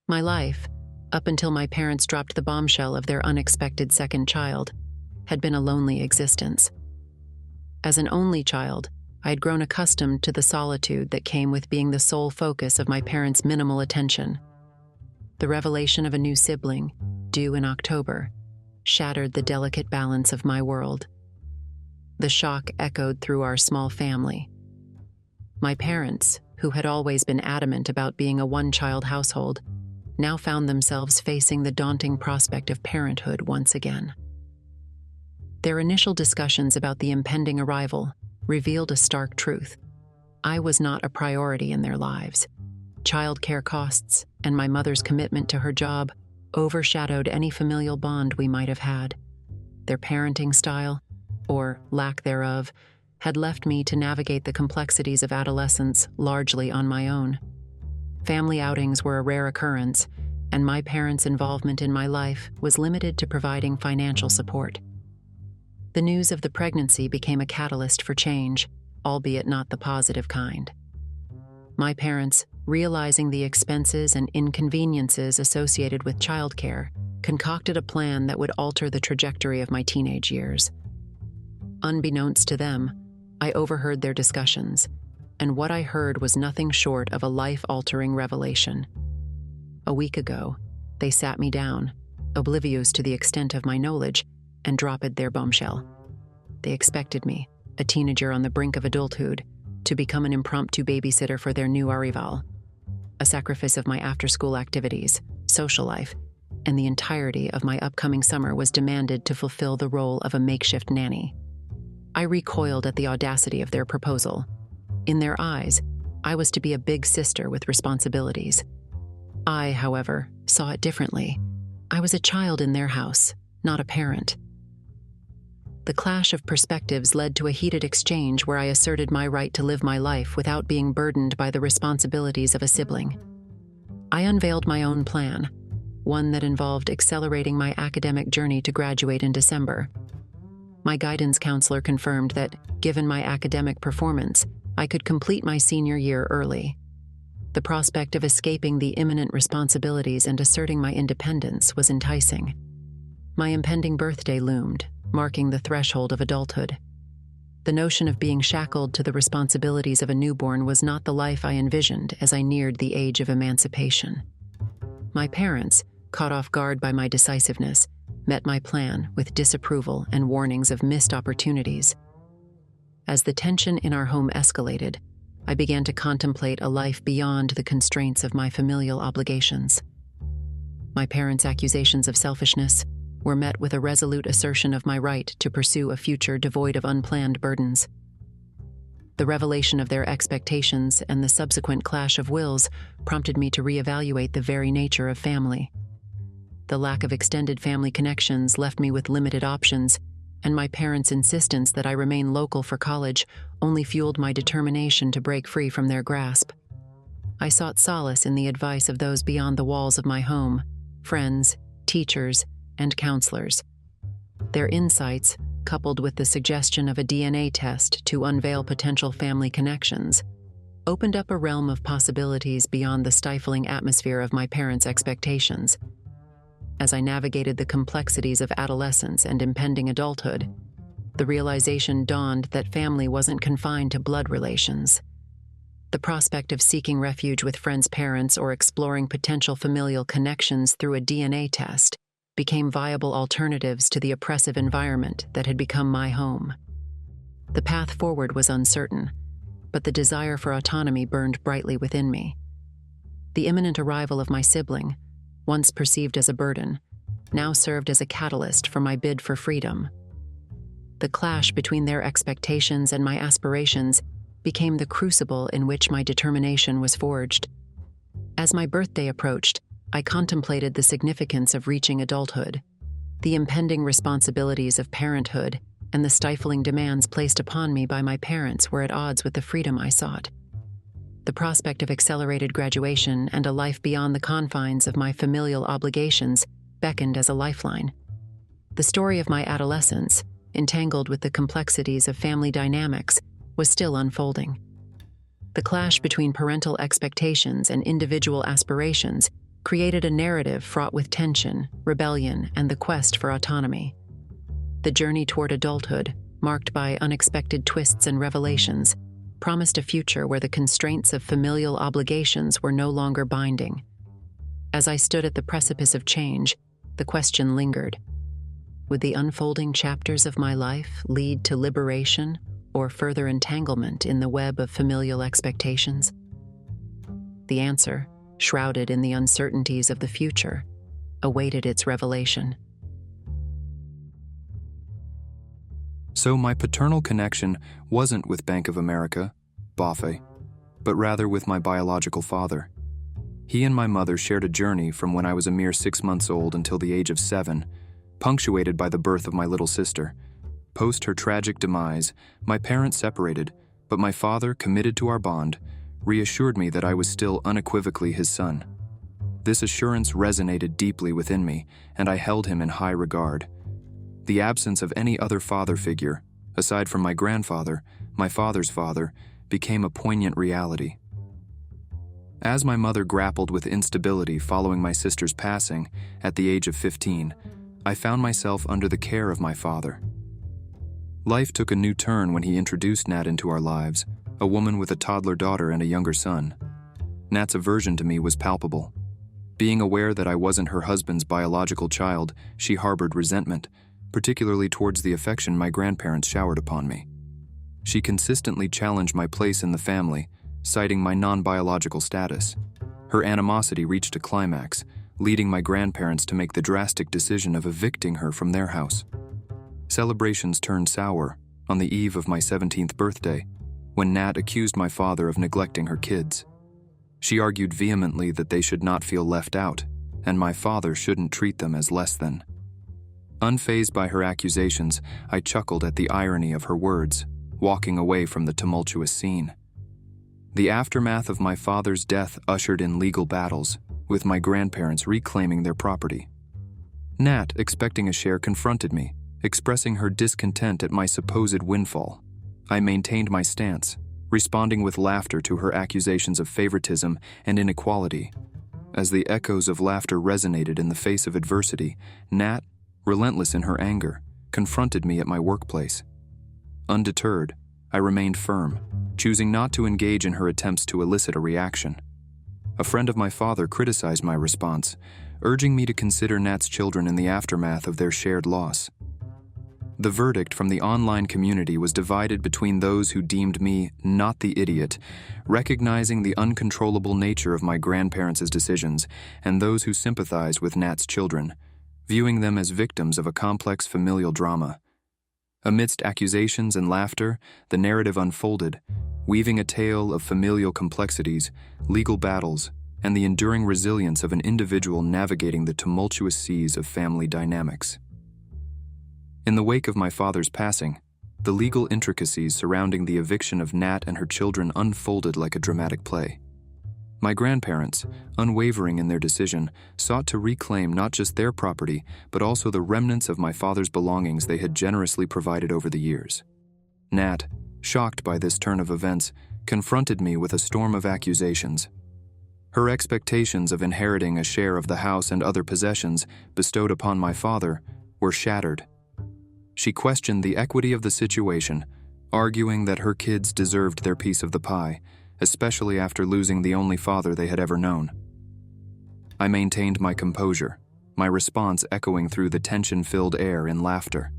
My life, up until my parents dropped the bombshell of their unexpected second child, had been a lonely existence. As an only child, I had grown accustomed to the solitude that came with being the sole focus of my parents' minimal attention. The revelation of a new sibling, due in October, shattered the delicate balance of my world. The shock echoed through our small family. My parents, who had always been adamant about being a one-child household, now found themselves facing the daunting prospect of parenthood once again. Their initial discussions about the impending arrival revealed a stark truth. I was not a priority in their lives. Childcare costs and my mother's commitment to her job overshadowed any familial bond we might have had. Their parenting style, or lack thereof, had left me to navigate the complexities of adolescence largely on my own. Family outings were a rare occurrence, and my parents' involvement in my life was limited to providing financial support. The news of the pregnancy became a catalyst for change, albeit not the positive kind. My parents, realizing the expenses and inconveniences associated with childcare, concocted a plan that would alter the trajectory of my teenage years. Unbeknownst to them, I overheard their discussions, and what I heard was nothing short of a life-altering revelation. A week ago, they sat me down, oblivious to the extent of my knowledge, and dropped their bombshell. They expected me, a teenager on the brink of adulthood, to become an impromptu babysitter for their new arrival. A sacrifice of my after-school activities, social life, and the entirety of my upcoming summer was demanded to fulfill the role of a makeshift nanny. I recoiled at the audacity of their proposal. In their eyes, I was to be a big sister with responsibilities. I, however, saw it differently. I was a child in their house, not a parent. The clash of perspectives led to a heated exchange where I asserted my right to live my life without being burdened by the responsibilities of a sibling. I unveiled my own plan, one that involved accelerating my academic journey to graduate in December. My guidance counselor confirmed that, given my academic performance, I could complete my senior year early. The prospect of escaping the imminent responsibilities and asserting my independence was enticing. My impending birthday loomed, marking the threshold of adulthood. The notion of being shackled to the responsibilities of a newborn was not the life I envisioned as I neared the age of emancipation. My parents, caught off guard by my decisiveness, met my plan with disapproval and warnings of missed opportunities. As the tension in our home escalated, I began to contemplate a life beyond the constraints of my familial obligations. My parents' accusations of selfishness were met with a resolute assertion of my right to pursue a future devoid of unplanned burdens. The revelation of their expectations and the subsequent clash of wills prompted me to reevaluate the very nature of family. The lack of extended family connections left me with limited options, and my parents' insistence that I remain local for college only fueled my determination to break free from their grasp. I sought solace in the advice of those beyond the walls of my home, friends, teachers, and counselors. Their insights, coupled with the suggestion of a DNA test to unveil potential family connections, opened up a realm of possibilities beyond the stifling atmosphere of my parents' expectations. As I navigated the complexities of adolescence and impending adulthood, the realization dawned that family wasn't confined to blood relations. The prospect of seeking refuge with friends' parents or exploring potential familial connections through a DNA test became viable alternatives to the oppressive environment that had become my home. The path forward was uncertain, but the desire for autonomy burned brightly within me. The imminent arrival of my sibling, once perceived as a burden, now served as a catalyst for my bid for freedom. The clash between their expectations and my aspirations became the crucible in which my determination was forged. As my birthday approached, I contemplated the significance of reaching adulthood. The impending responsibilities of parenthood and the stifling demands placed upon me by my parents were at odds with the freedom I sought. The prospect of accelerated graduation and a life beyond the confines of my familial obligations beckoned as a lifeline. The story of my adolescence, entangled with the complexities of family dynamics, was still unfolding. The clash between parental expectations and individual aspirations created a narrative fraught with tension, rebellion, and the quest for autonomy. The journey toward adulthood, marked by unexpected twists and revelations, promised a future where the constraints of familial obligations were no longer binding. As I stood at the precipice of change, the question lingered: would the unfolding chapters of my life lead to liberation or further entanglement in the web of familial expectations? The answer, shrouded in the uncertainties of the future, awaited its revelation. So my paternal connection wasn't with Bank of America, BAFE, but rather with my biological father. He and my mother shared a journey from when I was a mere 6 months old until the age of 7, punctuated by the birth of my little sister. Post her tragic demise, my parents separated, but my father, committed to our bond, reassured me that I was still unequivocally his son. This assurance resonated deeply within me, and I held him in high regard. The absence of any other father figure, aside from my grandfather, my father's father, became a poignant reality. As my mother grappled with instability following my sister's passing at the age of 15, I found myself under the care of my father. Life took a new turn when he introduced Nat into our lives, a woman with a toddler daughter and a younger son. Nat's aversion to me was palpable. Being aware that I wasn't her husband's biological child, she harbored resentment, particularly towards the affection my grandparents showered upon me. She consistently challenged my place in the family, citing my non-biological status. Her animosity reached a climax, leading my grandparents to make the drastic decision of evicting her from their house. Celebrations turned sour on the eve of my 17th birthday, when Nat accused my father of neglecting her kids. She argued vehemently that they should not feel left out, and my father shouldn't treat them as less than. Unfazed by her accusations, I chuckled at the irony of her words, walking away from the tumultuous scene. The aftermath of my father's death ushered in legal battles, with my grandparents reclaiming their property. Nat, expecting a share, confronted me, expressing her discontent at my supposed windfall. I maintained my stance, responding with laughter to her accusations of favoritism and inequality. As the echoes of laughter resonated in the face of adversity, Nat, relentless in her anger, confronted me at my workplace. Undeterred, I remained firm, choosing not to engage in her attempts to elicit a reaction. A friend of my father criticized my response, urging me to consider Nat's children in the aftermath of their shared loss. The verdict from the online community was divided between those who deemed me not the idiot, recognizing the uncontrollable nature of my grandparents' decisions, and those who sympathized with Nat's children, viewing them as victims of a complex familial drama. Amidst accusations and laughter, the narrative unfolded, weaving a tale of familial complexities, legal battles, and the enduring resilience of an individual navigating the tumultuous seas of family dynamics. In the wake of my father's passing, the legal intricacies surrounding the eviction of Nat and her children unfolded like a dramatic play. My grandparents, unwavering in their decision, sought to reclaim not just their property, but also the remnants of my father's belongings they had generously provided over the years. Nat, shocked by this turn of events, confronted me with a storm of accusations. Her expectations of inheriting a share of the house and other possessions bestowed upon my father were shattered. She questioned the equity of the situation, arguing that her kids deserved their piece of the pie, especially after losing the only father they had ever known. I maintained my composure, my response echoing through the tension-filled air in laughter.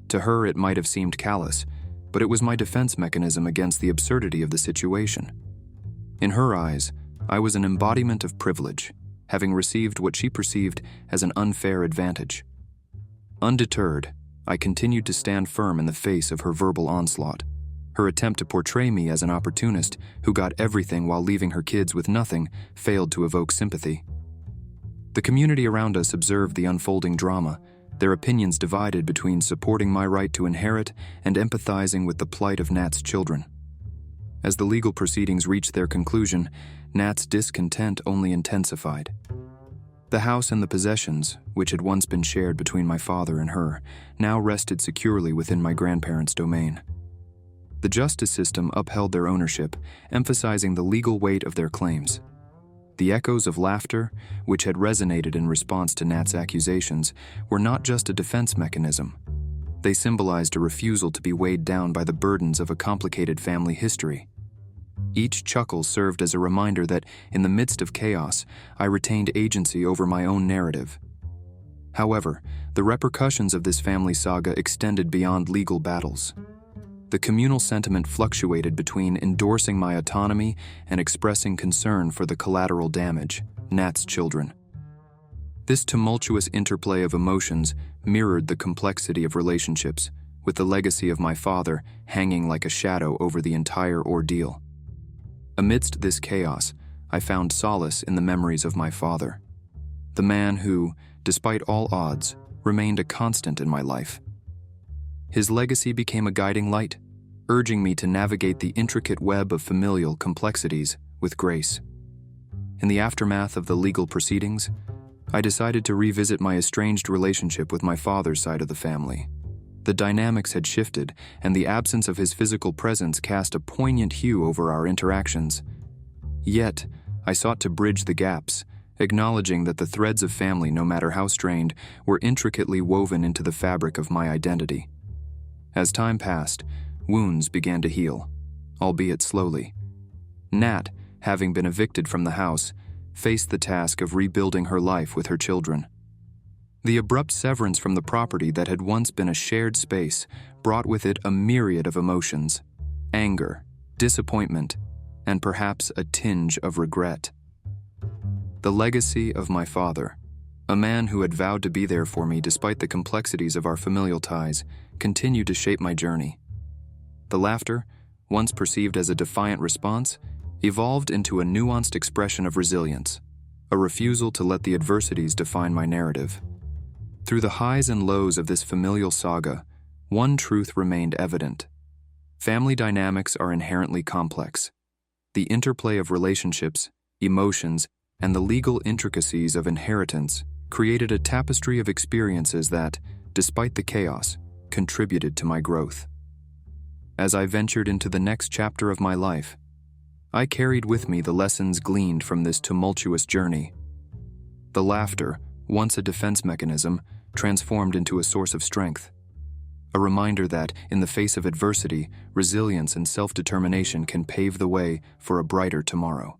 To her, it might have seemed callous, but it was my defense mechanism against the absurdity of the situation. In her eyes, I was an embodiment of privilege, having received what she perceived as an unfair advantage. Undeterred, I continued to stand firm in the face of her verbal onslaught. Her attempt to portray me as an opportunist who got everything while leaving her kids with nothing failed to evoke sympathy. The community around us observed the unfolding drama, their opinions divided between supporting my right to inherit and empathizing with the plight of Nat's children. As the legal proceedings reached their conclusion, Nat's discontent only intensified. The house and the possessions, which had once been shared between my father and her, now rested securely within my grandparents' domain. The justice system upheld their ownership, emphasizing the legal weight of their claims. The echoes of laughter, which had resonated in response to Nat's accusations, were not just a defense mechanism. They symbolized a refusal to be weighed down by the burdens of a complicated family history. Each chuckle served as a reminder that, in the midst of chaos, I retained agency over my own narrative. However, the repercussions of this family saga extended beyond legal battles. The communal sentiment fluctuated between endorsing my autonomy and expressing concern for the collateral damage, Nat's children. This tumultuous interplay of emotions mirrored the complexity of relationships, with the legacy of my father hanging like a shadow over the entire ordeal. Amidst this chaos, I found solace in the memories of my father, the man who, despite all odds, remained a constant in my life. His legacy became a guiding light, urging me to navigate the intricate web of familial complexities with grace. In the aftermath of the legal proceedings, I decided to revisit my estranged relationship with my father's side of the family. The dynamics had shifted, and the absence of his physical presence cast a poignant hue over our interactions. Yet, I sought to bridge the gaps, acknowledging that the threads of family, no matter how strained, were intricately woven into the fabric of my identity. As time passed, wounds began to heal, albeit slowly. Nat, having been evicted from the house, faced the task of rebuilding her life with her children. The abrupt severance from the property that had once been a shared space brought with it a myriad of emotions: anger, disappointment, and perhaps a tinge of regret. The legacy of my father, a man who had vowed to be there for me despite the complexities of our familial ties, continued to shape my journey. The laughter, once perceived as a defiant response, evolved into a nuanced expression of resilience, a refusal to let the adversities define my narrative. Through the highs and lows of this familial saga, one truth remained evident. Family dynamics are inherently complex. The interplay of relationships, emotions, and the legal intricacies of inheritance created a tapestry of experiences that, despite the chaos, contributed to my growth. As I ventured into the next chapter of my life, I carried with me the lessons gleaned from this tumultuous journey. The laughter, once a defense mechanism, transformed into a source of strength. A reminder that, in the face of adversity, resilience and self-determination can pave the way for a brighter tomorrow.